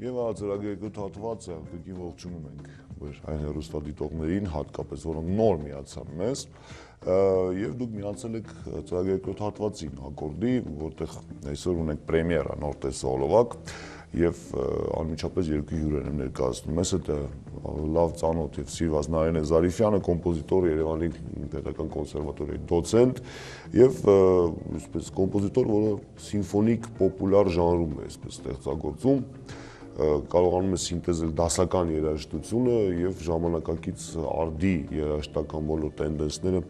Եվ ծրագրերկրու հատվածը կգին ողջունում ենք մեր այն հեռուստադիտողներին, հատկապես որոնք նոր միացան մեզ, եւ դուք միացել եք ծրագրերկրու հատվածին ակորդի, որտեղ այսօր ունենք պրեմիերա նոր տեսահոլովակ եւ անմիջապես երկու հյուրեր են ներկայացնում։ Մեզ հետ լավ ծանոթ եւ սիրված Նարինե Զարիֆյանը, կոմպոզիտոր, Երևանի պետական կոնսերվատորիայի դոցենտ եւ այսպես կոմպոզիտոր, որը սիմֆոնիկ պոպուլյար ժանրում է այսպես ստեղծագործում, կարողանում է սինտեզել դասական երաժշտությունը եւ ժամանակակից արդի երաժշտական բոլոր տենդենսները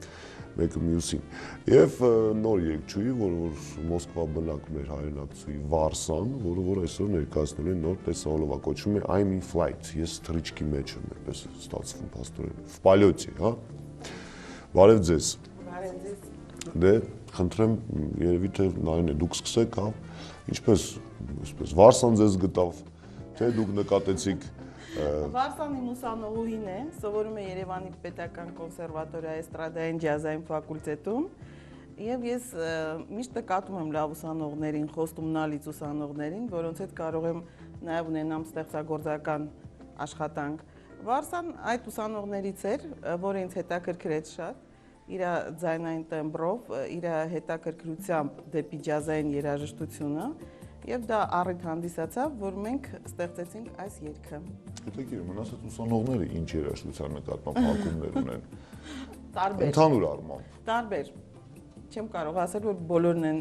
մեկը մյուսին։ Եվ նոր երգչուհի, որը Մոսկվա բնակ մեր հայրենակցուի Վարսան, որը այսօր ներկայացնել է նոր տեսահոլովակ, կոչվում է I'm in flight, ես թռիչքի մեջ եմ, այդպես ստացվում փաստորեն, в полете, հա։ Բարև ձեզ։ Բարև ձեզ։ Դե, խնդրեմ, երևի թե Նարինե դուք սկսեք, հա։ Ինչպես, այսպես Վարսան ձեզ գտավ, թե դուք նկատեցիք Վարսան իմ ուսանողուհին է, սովորում է Երևանի պետական կոնսերվատորիայի էստրադային ջազային ֆակուլտետում եւ ես միշտ նկատում եմ լավ ուսանողներին, խոստումնալից ուսանողներին, որոնց հետ կարող եմ նաեւ ունենամ ստեղծագործական աշխատանք։ Վարսան այդ ուսանողներից էր, որը ինձ հետաքրքրեց շատ, իր ձայնային տեմբրով, իր հետաքրքրությամբ դեպի ջազային երաժշտությունը եւ դա առիթ հանդիսացավ, որ մենք ստեղծեցինք այս երգը։ Հետաքրքիր, մնացած ուսանողները ինչ երաժշտության նկատմամբ հակումներ ունեն։ Տարբեր։ Ընդհանուր առմամբ։ Տարբեր։ Չեմ կարող ասել, որ բոլորն են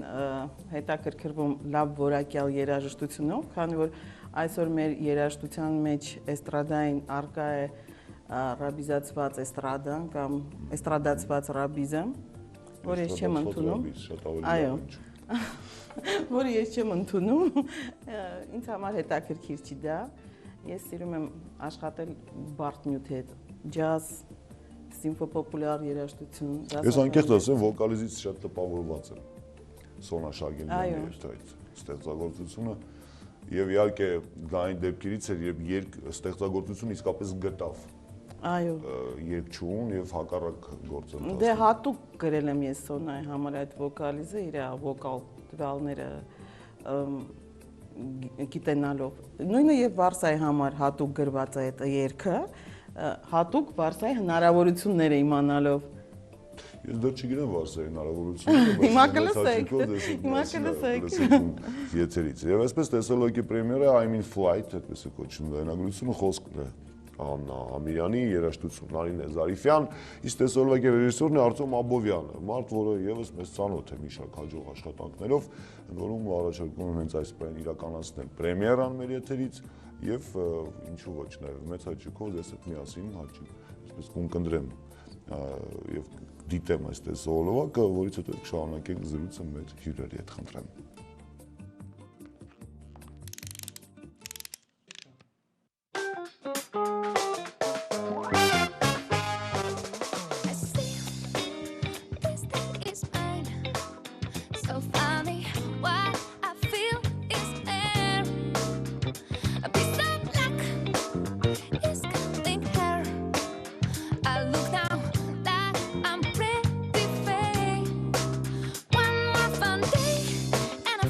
հետաքրքրվում լավ որակյալ երաժշտությունով, քանի որ այսօր մեր երաժշտության մեջ էստրադային արկա է ռաբիզացված էստրադան կամ էստրադացված ռաբիզը, որ ես չեմ ընդունում։ Այո։ Որը ես չեմ ընդունում, ինձ համար հետաքրքիր չի դա, ես սիրում եմ աշխատել բարդ նյութի հետ, ջազ, սիմֆոպոպուլյար երաժշտություն։ Ես անկեղծ ասեմ, վոկալիզից շատ տպավորված եմ Սոնա Շագելյանի այդ ստեղծագործությունը եւ իհարկե դա այն դեպքերից էր, երբ ստեղծագործությունը իսկապես գտավ։ Այո։ Երգչուհուն եւ հակառակ գործընթացը։ Դե հատուկ գրել եմ ես Սոնայի համար այդ վոկալիզը, իր վոկալ տվյալները գիտենալով։ Նույնը եւ Վարսայի համար հատուկ գրված է այդ երգը, հատուկ Վարսայի հնարավորությունները իմանալով։ Ես դեռ չգիտեմ Վարսայի հնարավորությունները, Հիմա կլսեք։ Եթերից։ Եվ այսպես տեսահոլովակի պրեմիերա I'm in flight, այդպես է կոչվում լայնագրությունը, խոսքն է Աննա Ամիրյանի երաժշտություն, Նարինե Զարիֆյան, իսկ տեսահոլովակի ռեժիսորն է Արտյոմ Աբովյանը, մարդ, որը եւս մեզ ծանոթ է մի շարք հաջող աշխատանքներով, որում առաջարկում եմ հենց այս պահին իրականացնել պրեմիերան մեր եթերից եւ ինչու ոչ նաեւ մեծ հաճույքով ձեզ հետ միասին այսպես կընկնդրեմ եւ դիտեմ այս տեսահոլովակը, որից հետո կշարունակենք զրույցը մեր հյուրերի հետ, խնդրեմ։ And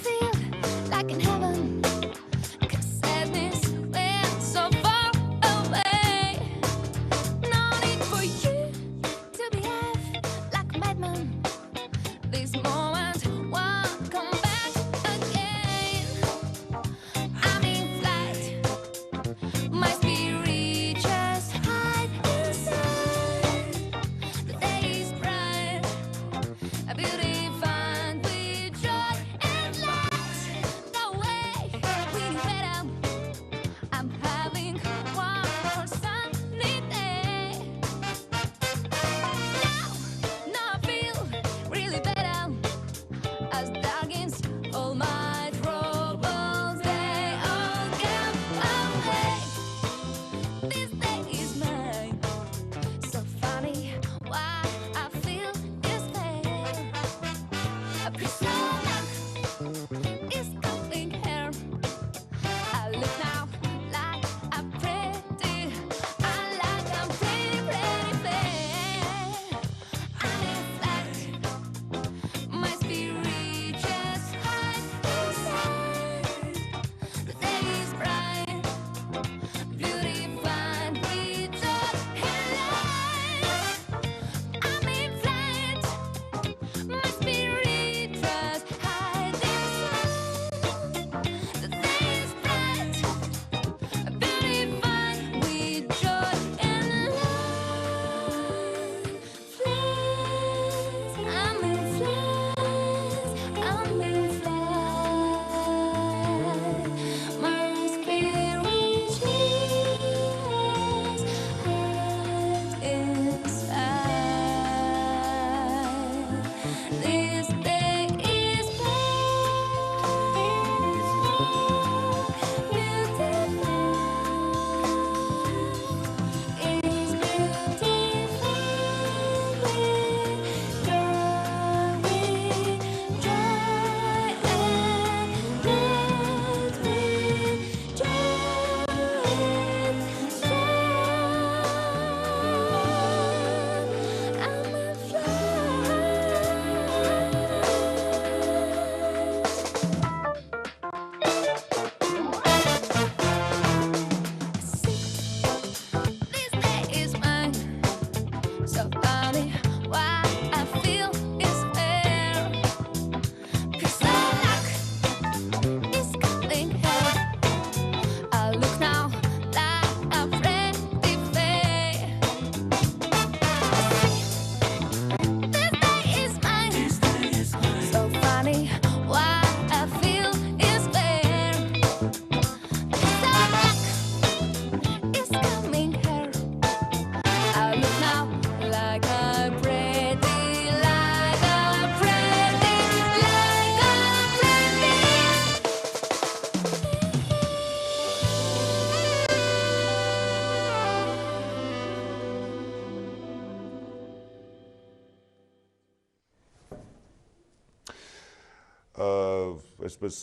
այսպես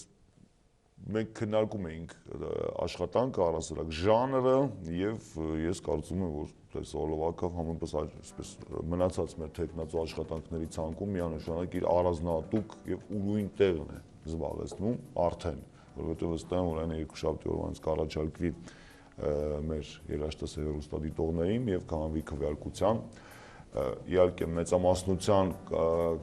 մենք քննարկում էինք աշխատանքը առասարակ ժանրը եւ ես կարծում եմ որ տեսոլովակը համեմատած այսպես մնացած մեր տեխնացու աշխատանքների ցանկում միանշանակ իր առանձնահատուկ եւ ուրույն տեղն է զբաղեցնում արդեն որովհետեւ ըստ որ այն երկուշաբթի օրվանից կառաջարկվի մեր երաժշտասեր հեռուստադիտողներին եւ կանվի քվեարկության իհարկե մեծամասնության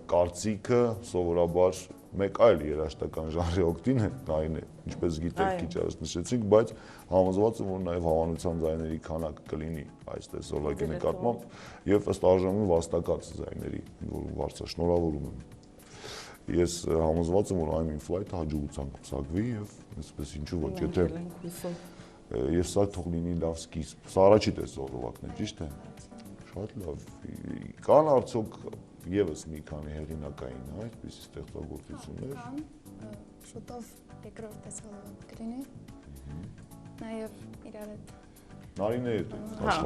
կարծիքը սովորաբար մեկ այլ երաժշտական ժանրի օգտին է այն է ինչպես գիտեք քիչ առաջ նշեցինք բայց համոզված եմ որ նաեւ հավանության ձայների քանակը կլինի այս տեսոլակի նկատմամբ եւ ըստ արժանի վաստակած ձայների որ բարձր շնորհավորում եմ ես համոզված եմ որ I'm in flight հաջողությամբ կսակվի եւ այսպես ինչու ոչ եթե եւ սա թող լինի լավ սկիզբ սա առաջի տեսոլովակն է ճիշտ է շատ լավ կան արդյոք եւս մի քանի հեղինակային այսպիսի ստեղծագործություններ շուտով երկրորդ տեսոլովակ կլինի նաեւ իրար հետ Նարինե հետ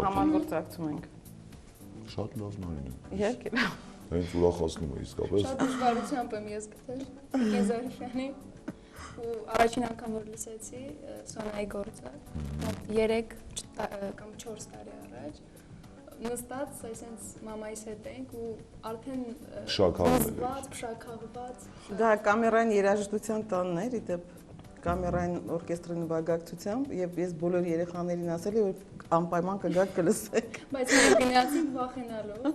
համագործակցում ենք շատ լավ Նարինե իհարկե հենց ուրախացնում է իսկապես շատ դժվարությամբ եմ ես գտել Գեզարյանի ու առաջին անգամ որ լսեցի Սոնայի գործը 3 կամ 4 տարի առաջ նստած այսպես մամայիս հետ ենք ու արդեն փշաքաղված դա կամերային երաժշտության տանն էր իդեպ կամերային օրկեստրի նվագակցությամբ եւ ես բոլոր երեխաներին ասել եմ որ անպայման կգաք կլսեք բայց մենք գնացինք վախենալով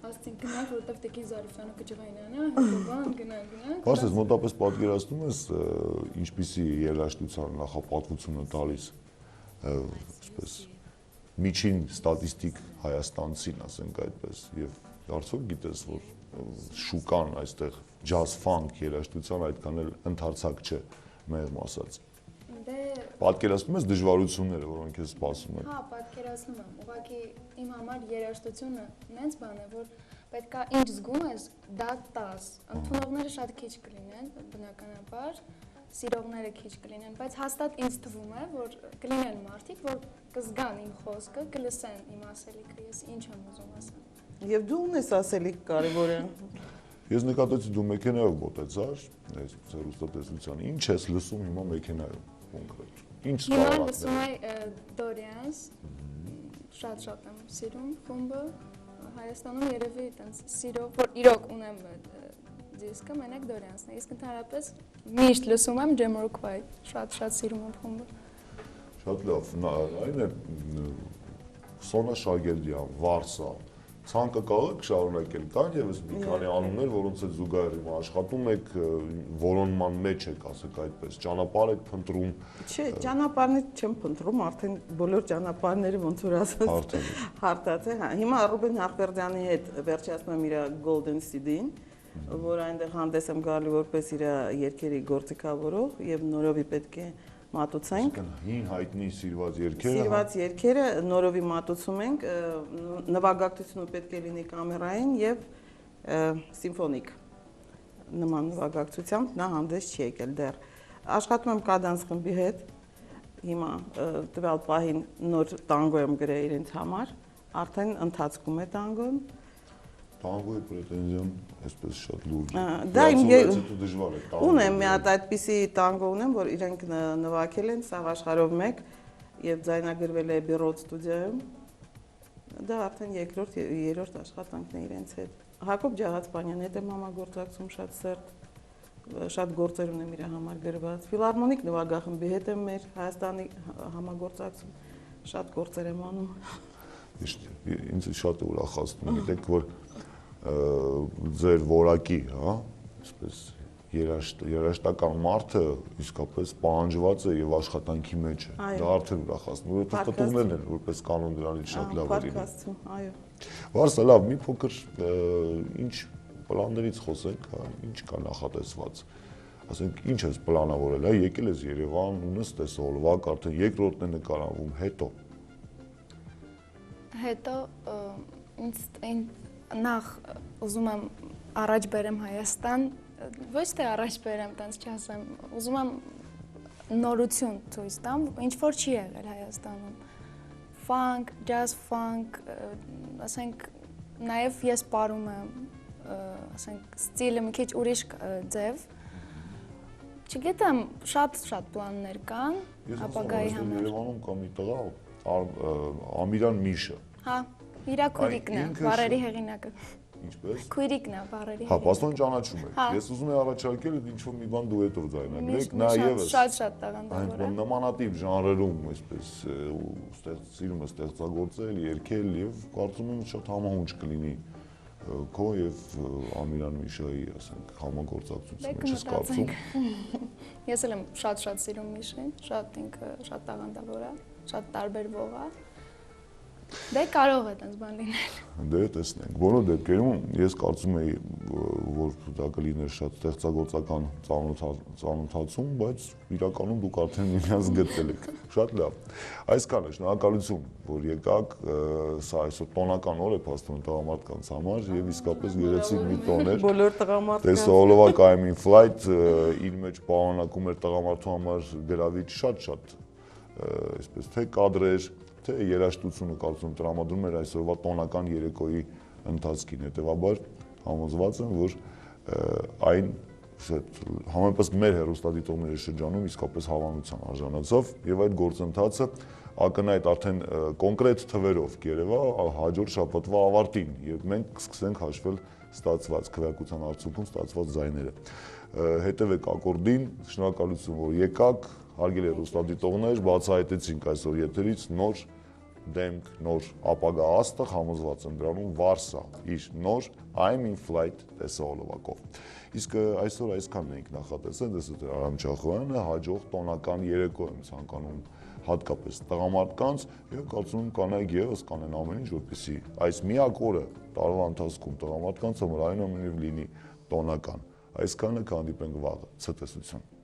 ասենք գնանք որտեղ Տեկին Զարիֆյանը կջղայնանա հետո բան գնանք Պարզես մոտապես պատկերացնում ես ինչպիսի երաժշտության նախապատվությունը տալիս այսպես միջին ստատիստիկ հայաստանցին ասենք այդպես եւ արդյոք գիտես որ շուկան այստեղ ջազ ֆանկ երաժշտության այդքան էլ ընդարձակ չէ մեղմ ասած պատկերացնում ես դժվարությունները որոնք ես սպասում եմ հա պատկերացնում եմ ուղղակի իմ համար երաժշտությունը նենց բան է որ պետքա ինչ զգում ես դա տաս ընդունողները շատ քիչ կլինեն բնականաբար սիրողները քիչ կլինեն, բայց հաստատ ինձ թվում է, որ կլինեն մարդիկ, որ կզգան իմ խոսքը, կլսեն իմ ասելիքը, ես ինչ եմ ուզում ասել։ Եվ դու ունես ասելիք կարևոր է։ Ես նկատեցի դու մեքենայով մոտեցար, այս հեռուստատեսության, ինչ ես լսում հիմա մեքենայով կոնկրետ։ Ինչ Հիմա լսում եմ Դորյանս, շատ եմ սիրում խումբը, Հայաստանում երևի այտենց սիրով, որ իրոք ունեմ դիսկը մենակ Դորյանսն է, իսկ ընդհանրապես միշտ լսում եմ Jamiroquai, շատ սիրում եմ խումբը։ Շատ լավ, այն է Սոնա Շագերդյան, Վարսա, ցանկը կարող շարունակել, կան եւս մի քանի անուններ, որոնց հետ զուգահեռ հիմա աշխատում եք, որոնման մեջ եք, ասեք այդպես, ճանապարհ եք փնտրում։ Չէ, ճանապարհներ չեմ փնտրում, արդեն բոլոր ճանապարհները ոնց որ ասած հարթած է, հա։ Հիմա Ռուբեն Հախվերդյանի հետ վերջացնում եմ իր Golden CD-ին, որ այնտեղ հանդես եմ գալու որպես իր երկերի գործիքավորող եւ նորովի պետք է մատուցենք։ Հին հայտնի սիրված երկերը։ Սիրված երկերը նորովի մատուցում ենք, նվագակցությունը պետք է լինի կամերային եւ սիմֆոնիկ նման նվագակցությամբ նա հանդես չի եկել դեռ։ Աշխատում եմ Կադանս խմբի հետ։ Հիմա տվյալ պահին նոր տանգո եմ գրել իրենց համար, արդեն ընթացքում է տանգոն։ Տանգոյի պրետենզիան այսպես շատ լուրջ է։ Դա իմ դժվար է։ Ունեմ մի հատ այդպիսի տանգո ունեմ, որ իրենք նվագել են Սաղ աշխարհով 1 եւ ձայնագրվել է Բիրոդ ստուդիայում։ Դա արդեն երրորդ աշխատանքն է իրենց հետ։ Հակոբ Ջահացպանյանի հետ եմ համագործակցում շատ սերտ, շատ գործեր ունեմ իր համար գրված։ Ֆիլհարմոնիկ նվագախմբի հետ եմ մեր Հայաստանի համագործակցում շատ գործեր եմ անում։ Ինձ շատ է ուրախացնում, գիտեք որ ձեր որակի, հա, այսպես երաժշտական մարդը իսկապես պահանջված է եւ աշխատանքի մեջ է։ Դա արդեն ուրախացնում, որովհետեւ տտուներն են որպես կանոն դրանից շատ լավ է լինում։ Այո։ Վարսա, լավ, մի փոքր ինչ պլաններից խոսենք, հա, ինչ կա նախատեսված։ Ասենք ինչ ես պլանավորել, հա, եկել ես Երևան, ունես տեսոլվակ, արդեն երկրորդն է նկարանվում, հետո ինձ նախ ուզում եմ առաջ բերեմ Հայաստան, ոչ թե առաջ բերեմ, տենց չասեմ, ուզում եմ նորություն ցույց տամ, ինչ որ չի եղել Հայաստանում։ Ֆանկ, ջազ ֆանկ, ասենք նաև ես ապարում եմ, ասենք ստիլը մի քիչ ուրիշ ձև, Չգիտեմ, շատ պլաններ կան, ապագայի համար։ Երևանում կա մի տղա, Ամիրան Միշը։ Հա, իրա քույրիկն է, բառերի հեղինակը։ Ինչպես։ Քույրիկն է, բառերի Հա, հեղինակը։ պաստոն ճանաճում եք։ Ես ուզում եմ առաջարկել ինչ-որ մի բան դուետով ձայնագրեք, նա եւս Շատ տաղանդավոր է։ նմանատիպ ժանրերում այսպես սիրում է ստեղծագործել, երգել եւ կարծում եմ շատ համահունչ կլինի քո եւ Ամիրան Միշայի, ասենք, համագործակցությունը, չես կարծում։ Ես էլ եմ շատ սիրում Միշին, ինքը շատ տաղանդավոր է, շատ տարբերվող է։ Դե կարող է այդպես բան լինել։ Դե տեսնենք։ Բոլոր դեպքերում ես կարծում եի, որ դա կլիներ շատ ստեղծագործական ծանոթացում, բայց իրականում դուք արդեն միմյանց գտել եք։ Շատ լավ։ Այսքանը, շնորհակալություն, որ եկաք, սա այսօր տոնական օր է փաստորեն տղամարդկանց համար եւ իսկապես գեղեցիկ մի տոն էր։ Բոլոր տղամարդկանց։ Տեսա Ոլովակ I'm in flight իր մեջ պարունակում էր տղամարդու համար գրավիչ շատ այսպես թե կադրեր, թե երաժշտությունը կարծում տրամադրում էր այսօրվա տոնական երեկոյի ընթացքին, հետևաբար համոզված եմ, որ այն համեմատած մեր հեռուստադիտողների շրջանում իսկապես հավանության արժանացավ եւ այդ գործընթացը ակնհայտ արդեն կոնկրետ թվերով կերևա հաջորդ շաբաթվա ավարտին եւ մենք կսկսենք հաշվել ստացված քվեակության արդյունքում ստացված ձայները։ Հետևեք ակորդին, շնորհակալություն, որ եկաք, հարգելի հեռուստադիտողներ, բացահայտեցինք այսօր եթերից նոր դեմք, նոր ապագա աստղ, համոզված եմ դրանում Վարսա իր նոր I'm in flight տեսահոլովակով։ Իսկ այսօր այսքանն ենք նախատեսել, դեսուտ Արամ Չախոյանը հաջող տոնական երեկո եմ ցանկանում հատկապես տղամարդկանց եւ կարծում եմ կանայք եւս կանեն ամեն ինչ, որպեսզի այս միակ օրը տարվա ընթացքում տղամարդկանց համար այնուամենայնիվ լինի տոնական։ Այսքանը կհանդիպենք վաղը, ցտեսություն։